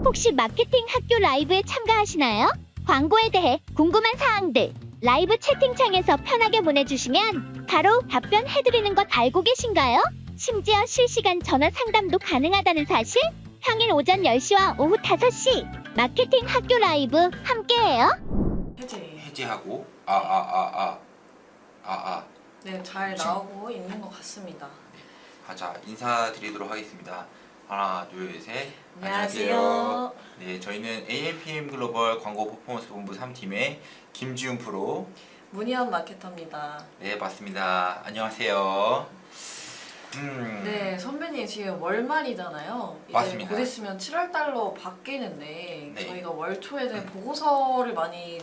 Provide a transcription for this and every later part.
혹시 마케팅 학교 라이브에 참가하시나요? 광고에 대해 궁금한 사항들 라이브 채팅창에서 편하게 보내주시면 바로 답변해드리는 것 알고 계신가요? 심지어 실시간 전화 상담도 가능하다는 사실? 평일 오전 10시와 오후 5시 마케팅 학교 라이브 함께해요. 해제하고 네, 잘 나오고 있는 것 같습니다. 자, 인사드리도록 하겠습니다. 하나, 둘, 셋. 안녕하세요. 네, 저희는 AMPM 글로벌 광고 퍼포먼스 본부 3팀의 김지훈 프로. 문희연 마케터입니다. 네, 맞습니다. 안녕하세요. 네, 선배님 지금 월말이잖아요. 이제 맞습니다. 곧 있으면 7월달로 바뀌는데 네. 저희가 월 초에 보고서를 많이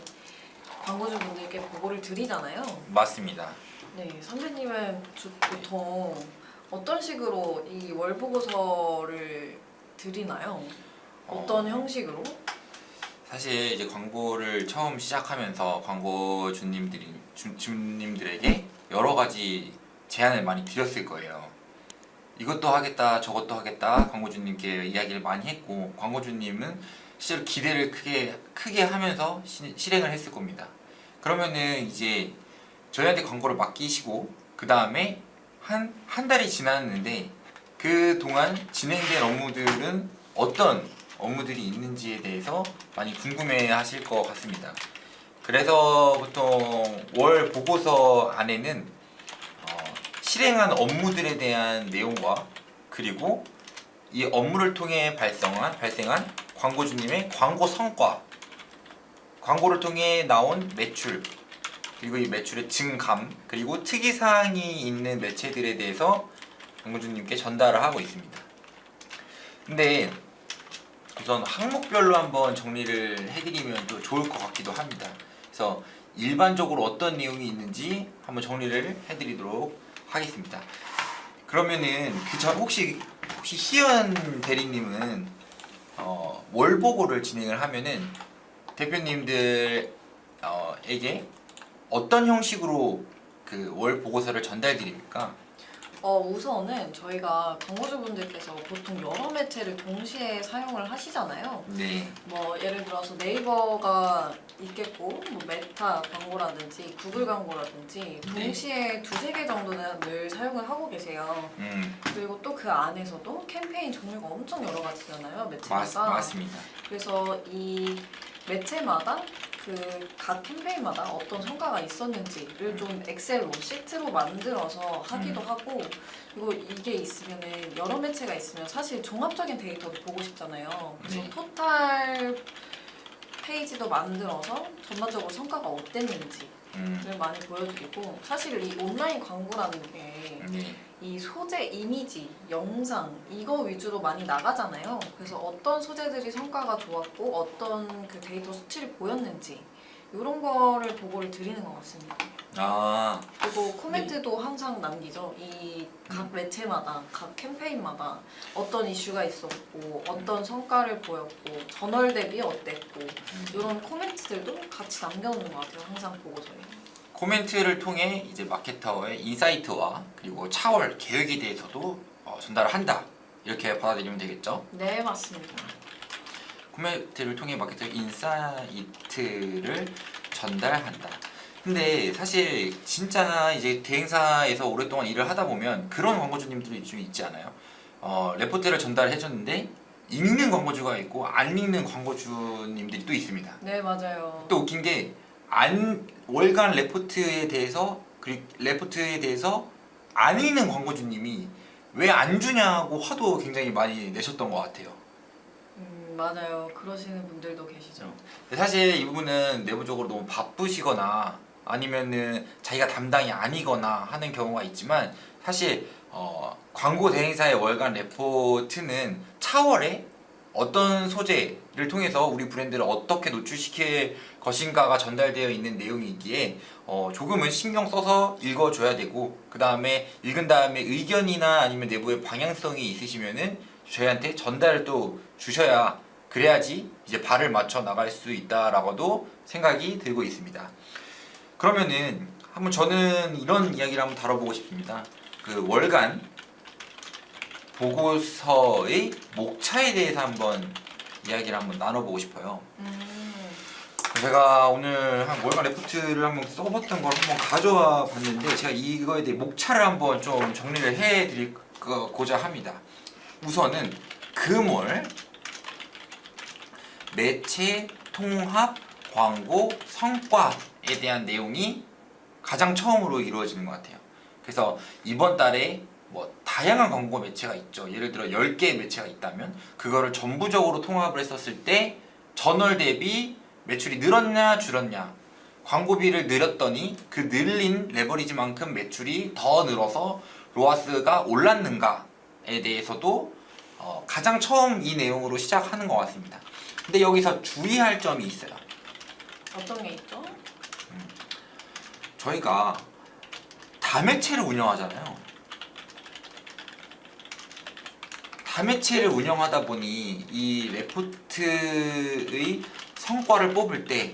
광고주분들께 보고를 드리잖아요. 맞습니다. 네, 선배님은 보통 어떤 식으로 이 월 보고서를 드리나요? 어떤 형식으로? 사실 이제 광고를 처음 시작하면서 광고 주님들에게 여러 가지 제안을 많이 드렸을 거예요. 이것도 하겠다, 저것도 하겠다 광고주님께 이야기를 많이 했고, 광고주님은 실제로 기대를 크게 하면서 실행을 했을 겁니다. 그러면은 이제 저희한테 광고를 맡기시고 그 다음에 한 달이 지났는데 그 동안 진행된 업무들은 어떤 업무들이 있는지에 대해서 많이 궁금해 하실 것 같습니다. 그래서 보통 월 보고서 안에는 실행한 업무들에 대한 내용과 그리고 이 업무를 통해 발생한 광고주님의 광고 성과, 광고를 통해 나온 매출, 그리고 이 매출의 증감, 그리고 특이사항이 있는 매체들에 대해서 광고주님께 전달을 하고 있습니다. 근데 우선 항목별로 한번 정리를 해드리면 또 좋을 것 같기도 합니다. 그래서 일반적으로 어떤 내용이 있는지 한번 정리를 해드리도록 하겠습니다. 그러면은 혹시 희연 대리님은 월 보고를 진행을 하면은 대표님들에게 어떤 형식으로 그 월 보고서를 전달 드립니까? 우선은 저희가 광고주분들께서 보통 여러 매체를 동시에 사용을 하시잖아요. 네. 뭐 예를 들어서 네이버가 있겠고, 뭐 메타 광고라든지 구글 광고라든지 동시에 두세 개 정도는 늘 사용을 하고 계세요. 그리고 또 그 안에서도 캠페인 종류가 엄청 여러 가지잖아요, 매체마다. 맞습니다. 그래서 이 매체마다 그 각 캠페인마다 어떤 성과가 있었는지를 좀 엑셀로 시트로 만들어서 하기도 하고, 그리고 이게 있으면은 여러 매체가 있으면 사실 종합적인 데이터도 보고 싶잖아요. 그래서 네. 토탈 페이지도 만들어서 전반적으로 성과가 어땠는지를 많이 보여드리고, 사실 이 온라인 광고라는 게 이 소재, 이미지, 영상 이거 위주로 많이 나가잖아요. 그래서 어떤 소재들이 성과가 좋았고 어떤 그 데이터 수치를 보였는지 이런 거를 보고를 드리는 것 같습니다. 그리고 코멘트도 항상 남기죠. 이 각 매체마다, 각 캠페인마다 어떤 이슈가 있었고 어떤 성과를 보였고 전월 대비 어땠고 이런 코멘트들도 같이 남겨놓는 것 같아요. 항상 보고서에. 코멘트를 통해 이제 마케터의 인사이트와 그리고 차월 계획에 대해서도 전달을 한다, 이렇게 받아들이면 되겠죠? 네, 맞습니다. 코멘트를 통해 마케터의 인사이트를 전달한다. 근데 사실 진짜 이제 대행사에서 오랫동안 일을 하다 보면 그런 광고주님들이 좀 있지 않아요? 레포트를 전달해줬는데 읽는 광고주가 있고 안 읽는 광고주님들이 또 있습니다. 네, 맞아요. 또 웃긴 게 월간 레포트에 대해서 안 읽는 광고주님이 왜 안 주냐고 화도 굉장히 많이 내셨던 것 같아요. 맞아요. 그러시는 분들도 계시죠. 근데 사실 이 부분은 내부적으로 너무 바쁘시거나 아니면은 자기가 담당이 아니거나 하는 경우가 있지만, 사실 광고 대행사의 월간 레포트는 차월에 어떤 소재를 통해서 우리 브랜드를 어떻게 노출시킬 것인가가 전달되어 있는 내용이기에 조금은 신경 써서 읽어줘야 되고, 그 다음에 읽은 다음에 의견이나 아니면 내부의 방향성이 있으시면은 저희한테 전달을 또 주셔야, 그래야지 이제 발을 맞춰 나갈 수 있다라고도 생각이 들고 있습니다. 그러면은 한번 저는 이런 이야기를 한번 다뤄보고 싶습니다. 그 월간 보고서의 목차에 대해서 한번 이야기를 한번 나눠보고 싶어요. 제가 오늘 한 월간 레포트를 한번 써봤던 걸 한번 가져와 봤는데 제가 이거에 대해 목차를 한번 좀 정리를 해드리고자 합니다. 우선은 금월 매체 통합 광고 성과에 대한 내용이 가장 처음으로 이루어지는 것 같아요. 그래서 이번 달에 뭐 다양한 광고 매체가 있죠. 예를 들어 10개의 매체가 있다면 그거를 전부적으로 통합을 했었을 때 전월 대비 매출이 늘었냐 줄었냐, 광고비를 늘렸더니 그 늘린 레버리지만큼 매출이 더 늘어서 로아스가 올랐는가에 대해서도 가장 처음 이 내용으로 시작하는 것 같습니다. 근데 여기서 주의할 점이 있어요. 어떤 게 있죠? 저희가 다매체를 운영하잖아요. 다매체를 운영하다 보니 이 레포트의 성과를 뽑을 때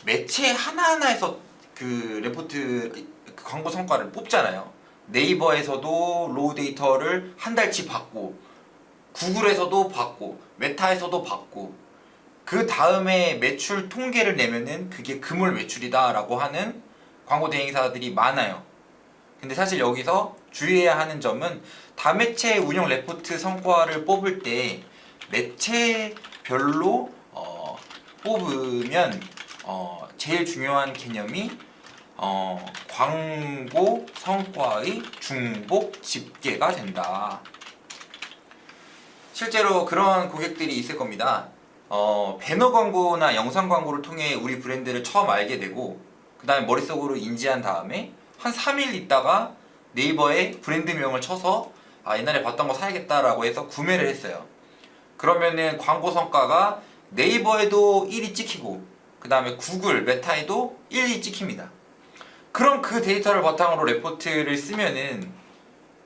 매체 하나하나에서 그 레포트 그 광고 성과를 뽑잖아요. 네이버에서도 로우 데이터를 한 달치 받고, 구글에서도 받고, 메타에서도 받고, 그 다음에 매출 통계를 내면은 그게 금월 매출이다 라고 하는 광고 대행사들이 많아요. 근데 사실 여기서 주의해야 하는 점은 다매체 운영 레포트 성과를 뽑을 때 매체별로 뽑으면 제일 중요한 개념이 광고 성과의 중복 집계가 된다. 실제로 그런 고객들이 있을 겁니다. 배너 광고나 영상 광고를 통해 우리 브랜드를 처음 알게 되고 그 다음에 머릿속으로 인지한 다음에 한 3일 있다가 네이버에 브랜드명을 쳐서 옛날에 봤던 거 사야겠다라고 해서 구매를 했어요. 그러면은 광고 성과가 네이버에도 1이 찍히고 그 다음에 구글, 메타에도 1이 찍힙니다. 그럼 그 데이터를 바탕으로 레포트를 쓰면은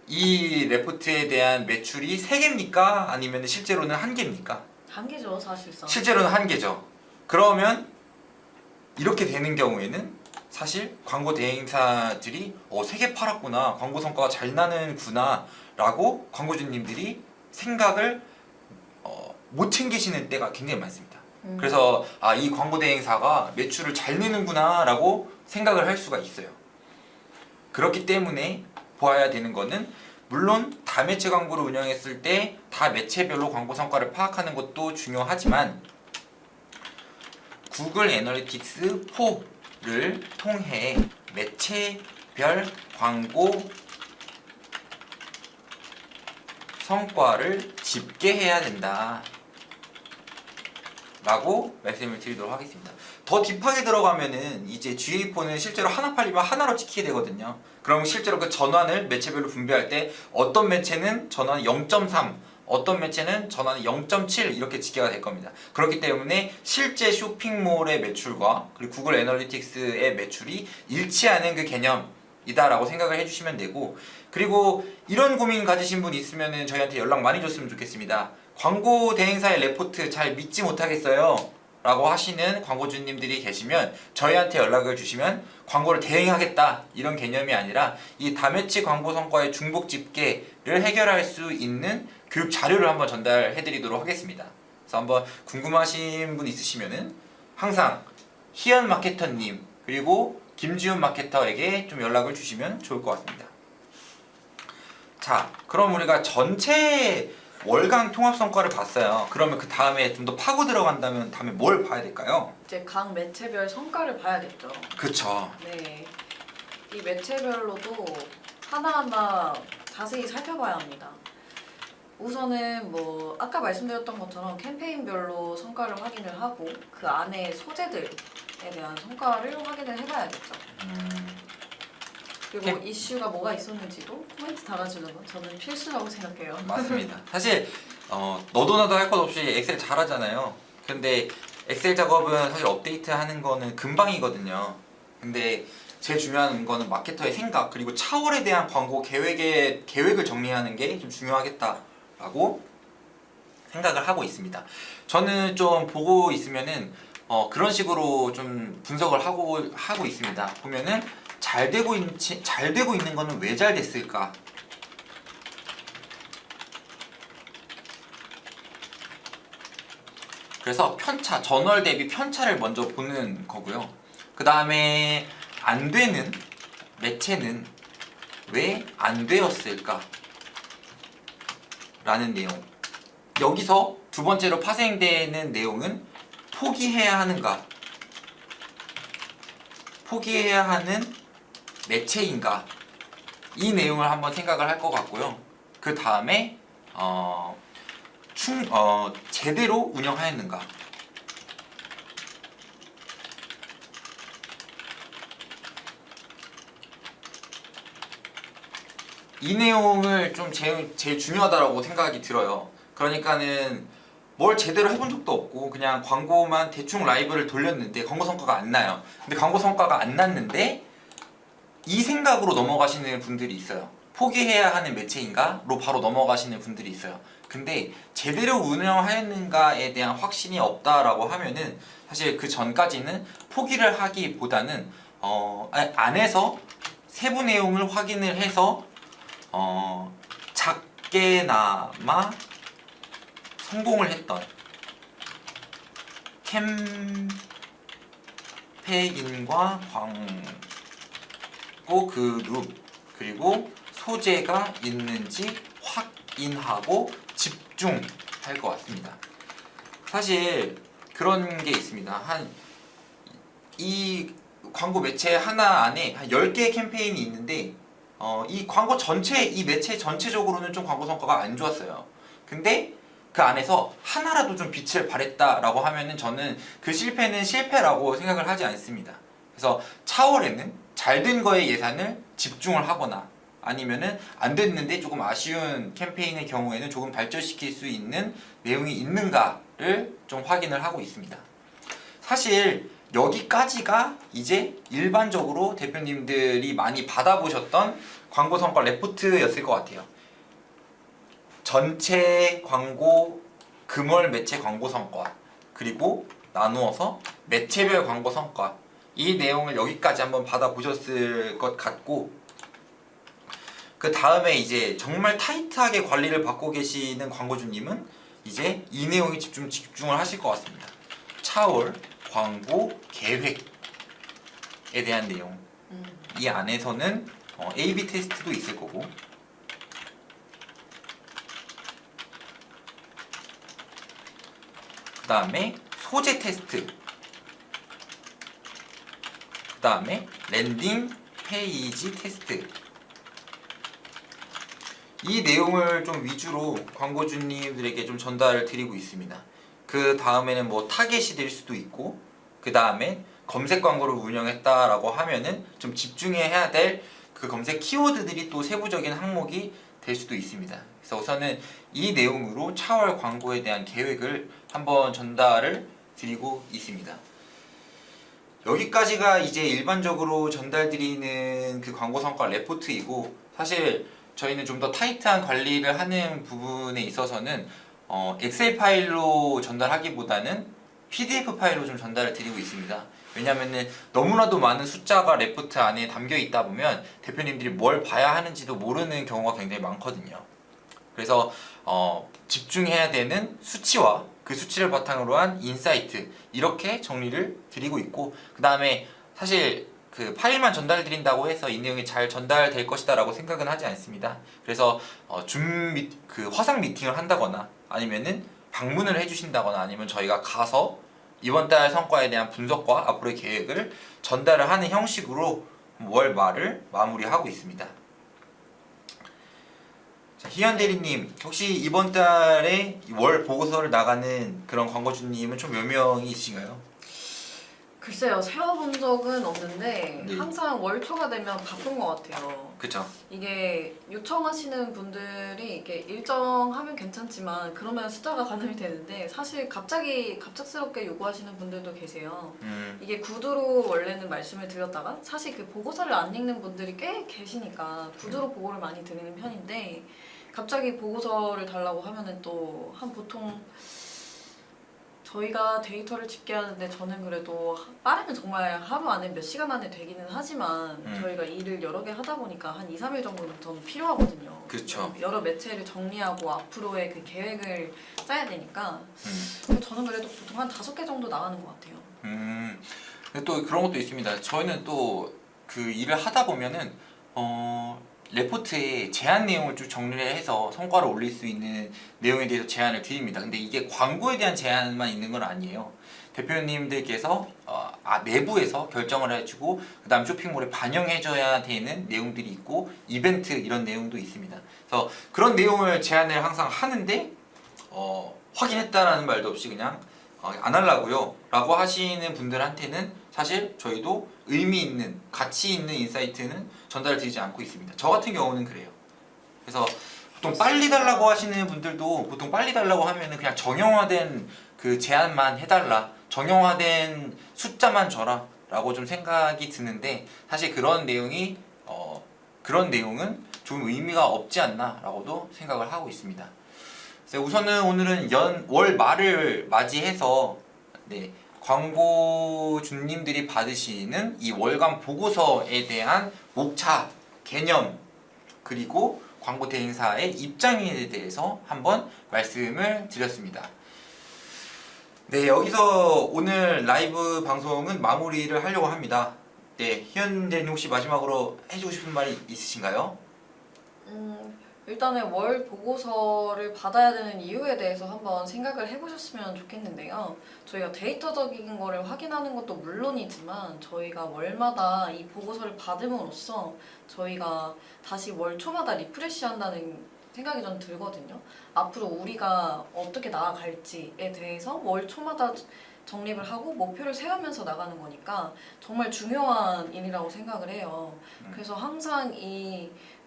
이 레포트에 대한 매출이 3개입니까? 아니면 실제로는 1개입니까? 1개죠, 사실상. 실제로는 1개죠. 그러면 이렇게 되는 경우에는 사실 광고 대행사들이 3개 팔았구나, 광고 성과가 잘 나는구나 라고 광고주님들이 생각을 못 챙기시는 때가 굉장히 많습니다. 그래서 이 광고 대행사가 매출을 잘 내는구나 라고 생각을 할 수가 있어요. 그렇기 때문에 보아야 되는 거는, 물론 다매체 광고를 운영했을 때 다 매체별로 광고 성과를 파악하는 것도 중요하지만 구글 애널리틱스 4를 통해 매체별 광고 성과를 집계해야 된다 라고 말씀을 드리도록 하겠습니다. 더 딥하게 들어가면은 이제 GA4는 실제로 하나 팔리면 하나로 찍히게 되거든요. 그럼 실제로 그 전환을 매체별로 분배할 때 어떤 매체는 전환 0.3, 어떤 매체는 전환 0.7 이렇게 집계가 될 겁니다. 그렇기 때문에 실제 쇼핑몰의 매출과 그리고 구글 애널리틱스의 매출이 일치하는 그 개념이다라고 생각을 해주시면 되고, 그리고 이런 고민 가지신 분 있으면 저희한테 연락 많이 줬으면 좋겠습니다. 광고 대행사의 레포트 잘 믿지 못하겠어요 라고 하시는 광고주님들이 계시면 저희한테 연락을 주시면 광고를 대행하겠다 이런 개념이 아니라 이 다매체 광고 성과의 중복 집계를 해결할 수 있는 교육 자료를 한번 전달해 드리도록 하겠습니다. 그래서 한번 궁금하신 분 있으시면은 항상 희연 마케터님 그리고 김지훈 마케터에게 좀 연락을 주시면 좋을 것 같습니다. 자, 그럼 우리가 전체 월간 통합 성과를 봤어요. 그러면 그 다음에 좀 더 파고 들어간다면 다음에 뭘 봐야 될까요? 이제 각 매체별 성과를 봐야겠죠. 그쵸. 네. 이 매체별로도 하나하나 자세히 살펴봐야 합니다. 우선은 뭐 아까 말씀드렸던 것처럼 캠페인별로 성과를 확인을 하고 그 안에 소재들에 대한 성과를 확인을 해봐야겠죠. 그리고 이슈가 뭐가 있었는지도 코멘트 달아주는 건 저는 필수라고 생각해요. 맞습니다. 사실 너도 나도 할 것 없이 엑셀 잘하잖아요. 근데 엑셀 작업은 사실 업데이트하는 거는 금방이거든요. 근데 제일 중요한 거는 마케터의 생각 그리고 차월에 대한 광고 계획을 정리하는 게 좀 중요하겠다라고 생각을 하고 있습니다. 저는 좀 보고 있으면은 그런 식으로 좀 분석을 하고 있습니다. 보면은 잘 되고 있는 거는 왜 잘 됐을까? 그래서 편차, 전월 대비 편차를 먼저 보는 거고요. 그 다음에 안 되는 매체는 왜 안 되었을까? 라는 내용. 여기서 두 번째로 파생되는 내용은 포기해야 하는가? 포기해야 하는 매체인가? 이 내용을 한번 생각을 할 것 같고요. 그 다음에 제대로 운영하였는가? 이 내용을 좀 제일 중요하다고 생각이 들어요. 그러니까는 뭘 제대로 해본 적도 없고 그냥 광고만 대충 라이브를 돌렸는데 광고 성과가 안 나요. 근데 광고 성과가 안 났는데 이 생각으로 넘어가시는 분들이 있어요. 포기해야 하는 매체인가로 바로 넘어가시는 분들이 있어요. 근데 제대로 운영하였는가에 대한 확신이 없다라고 하면은 사실 그 전까지는 포기를 하기보다는 안에서 세부 내용을 확인을 해서 작게나마 성공을 했던 캠페인과 광고 그룹 그리고 소재가 있는지 확인하고 집중할 것 같습니다. 사실 그런 게 있습니다. 이 광고 매체 하나 안에 한 10개의 캠페인이 있는데 이 광고 전체, 이 매체 전체적으로는 좀 광고 성과가 안 좋았어요. 근데 그 안에서 하나라도 좀 빛을 발했다라고 하면은 저는 그 실패는 실패라고 생각을 하지 않습니다. 그래서 차월에는 잘 된 거에 예산을 집중을 하거나 아니면은 안 됐는데 조금 아쉬운 캠페인의 경우에는 조금 발전시킬 수 있는 내용이 있는가를 좀 확인을 하고 있습니다. 사실 여기까지가 이제 일반적으로 대표님들이 많이 받아보셨던 광고 성과 레포트였을 것 같아요. 전체 광고 금월 매체 광고 성과 그리고 나누어서 매체별 광고 성과 이 내용을 여기까지 한번 받아보셨을 것 같고 그 다음에 이제 정말 타이트하게 관리를 받고 계시는 광고주님은 이제 이 내용에 집중을 하실 것 같습니다. 차월 광고 계획에 대한 내용 이 안에서는 A/B 테스트도 있을 거고 그 다음에 소재 테스트 그 다음에 랜딩 페이지 테스트 이 내용을 좀 위주로 광고주님들에게 좀 전달을 드리고 있습니다. 그 다음에는 뭐 타겟이 될 수도 있고 그 다음에 검색 광고를 운영했다라고 하면은 좀 집중해야 될 그 검색 키워드들이 또 세부적인 항목이 될 수도 있습니다. 그래서 우선은 이 내용으로 차월 광고에 대한 계획을 한번 전달을 드리고 있습니다. 여기까지가 이제 일반적으로 전달드리는 그 광고 성과 레포트이고 사실 저희는 좀 더 타이트한 관리를 하는 부분에 있어서는 엑셀 파일로 전달하기보다는 PDF 파일로 좀 전달을 드리고 있습니다. 왜냐하면 너무나도 많은 숫자가 레포트 안에 담겨 있다 보면 대표님들이 뭘 봐야 하는지도 모르는 경우가 굉장히 많거든요. 그래서 집중해야 되는 수치와 그 수치를 바탕으로 한 인사이트 이렇게 정리를 드리고 있고 그 다음에 사실 그 파일만 전달 드린다고 해서 이 내용이 잘 전달될 것이다 라고 생각은 하지 않습니다. 그래서 그 화상 미팅을 한다거나 아니면은 방문을 해주신다거나 아니면 저희가 가서 이번 달 성과에 대한 분석과 앞으로의 계획을 전달을 하는 형식으로 월 말을 마무리하고 있습니다. 자, 희연 대리님 혹시 이번 달에 월 보고서를 나가는 그런 광고주님은 좀 몇 명이 있으신가요? 글쎄요, 세워본 적은 없는데 네. 항상 월 초가 되면 바쁜 것 같아요. 그쵸? 이게 요청하시는 분들이 이렇게 일정하면 괜찮지만 그러면 숫자가 가늠이 되는데 사실 갑작스럽게 요구하시는 분들도 계세요. 이게 구두로 원래는 말씀을 드렸다가 사실 그 보고서를 안 읽는 분들이 꽤 계시니까 구두로 보고를 많이 드리는 편인데 갑자기 보고서를 달라고 하면은 또 한 보통 저희가 데이터를 집계하는데 저는 그래도 빠르면 정말 하루 안에 몇 시간 안에 되기는 하지만 저희가 일을 여러 개 하다 보니까 한 2, 3일 정도는 더 필요하거든요. 그렇죠. 여러 매체를 정리하고 앞으로의 그 계획을 짜야 되니까 저는 그래도 보통 한 5개 정도 나가는 것 같아요. 근데 또 그런 것도 있습니다. 저희는 또 그 일을 하다 보면은 레포트에 제안 내용을 쭉 정리를 해서 성과를 올릴 수 있는 내용에 대해서 제안을 드립니다. 근데 이게 광고에 대한 제안만 있는 건 아니에요. 대표님들께서 내부에서 결정을 해주고 그 다음 쇼핑몰에 반영해줘야 되는 내용들이 있고 이벤트 이런 내용도 있습니다. 그래서 그런 내용을 제안을 항상 하는데 확인했다라는 말도 없이 그냥 안 하려고요 라고 하시는 분들한테는 사실 저희도 의미 있는 가치 있는 인사이트는 전달 드리지 않고 있습니다. 저 같은 경우는 그래요. 그래서 보통 빨리 달라고 하시는 분들도 보통 빨리 달라고 하면은 그냥 정형화된 그 제안만 해달라, 정형화된 숫자만 줘라 라고 좀 생각이 드는데 사실 그런 내용은 좀 의미가 없지 않나 라고도 생각을 하고 있습니다. 그래서 우선은 오늘은 월 말을 맞이해서 광고주님들이 받으시는 이 월간 보고서에 대한 목차, 개념, 그리고 광고 대행사의 입장에 대해서 한번 말씀을 드렸습니다. 네, 여기서 오늘 라이브 방송은 마무리를 하려고 합니다. 네, 희연 대리님 혹시 마지막으로 해주고 싶은 말이 있으신가요? 일단은 월 보고서를 받아야 되는 이유에 대해서 한번 생각을 해보셨으면 좋겠는데요. 저희가 데이터적인 거를 확인하는 것도 물론이지만 저희가 월마다 이 보고서를 받음으로써 저희가 다시 월 초마다 리프레시 한다는 생각이 좀 들거든요. 앞으로 우리가 어떻게 나아갈지에 대해서 월 초마다 정립을 하고 목표를 세우면서 나가는 거니까 정말 중요한 일이라고 생각을 해요. 그래서 항상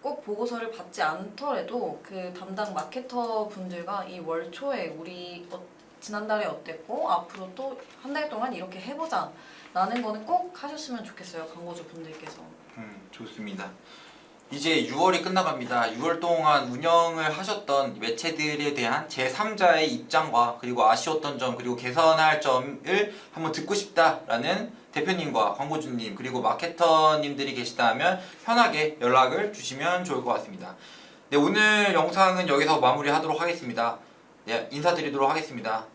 꼭 보고서를 받지 않더라도 그 담당 마케터 분들과 이 월 초에 우리 지난달에 어땠고 앞으로 또 한 달 동안 이렇게 해보자 라는 거는 꼭 하셨으면 좋겠어요. 광고주 분들께서. 좋습니다. 이제 6월이 끝나갑니다. 6월 동안 운영을 하셨던 매체들에 대한 제3자의 입장과 그리고 아쉬웠던 점 그리고 개선할 점을 한번 듣고 싶다라는 대표님과 광고주님 그리고 마케터님들이 계시다면 편하게 연락을 주시면 좋을 것 같습니다. 네, 오늘 영상은 여기서 마무리하도록 하겠습니다. 네, 인사드리도록 하겠습니다.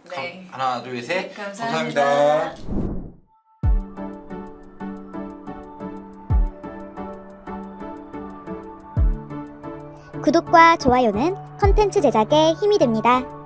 네. 하나, 둘, 셋. 네, 감사합니다. 감사합니다. 구독과 좋아요는 컨텐츠 제작에 힘이 됩니다.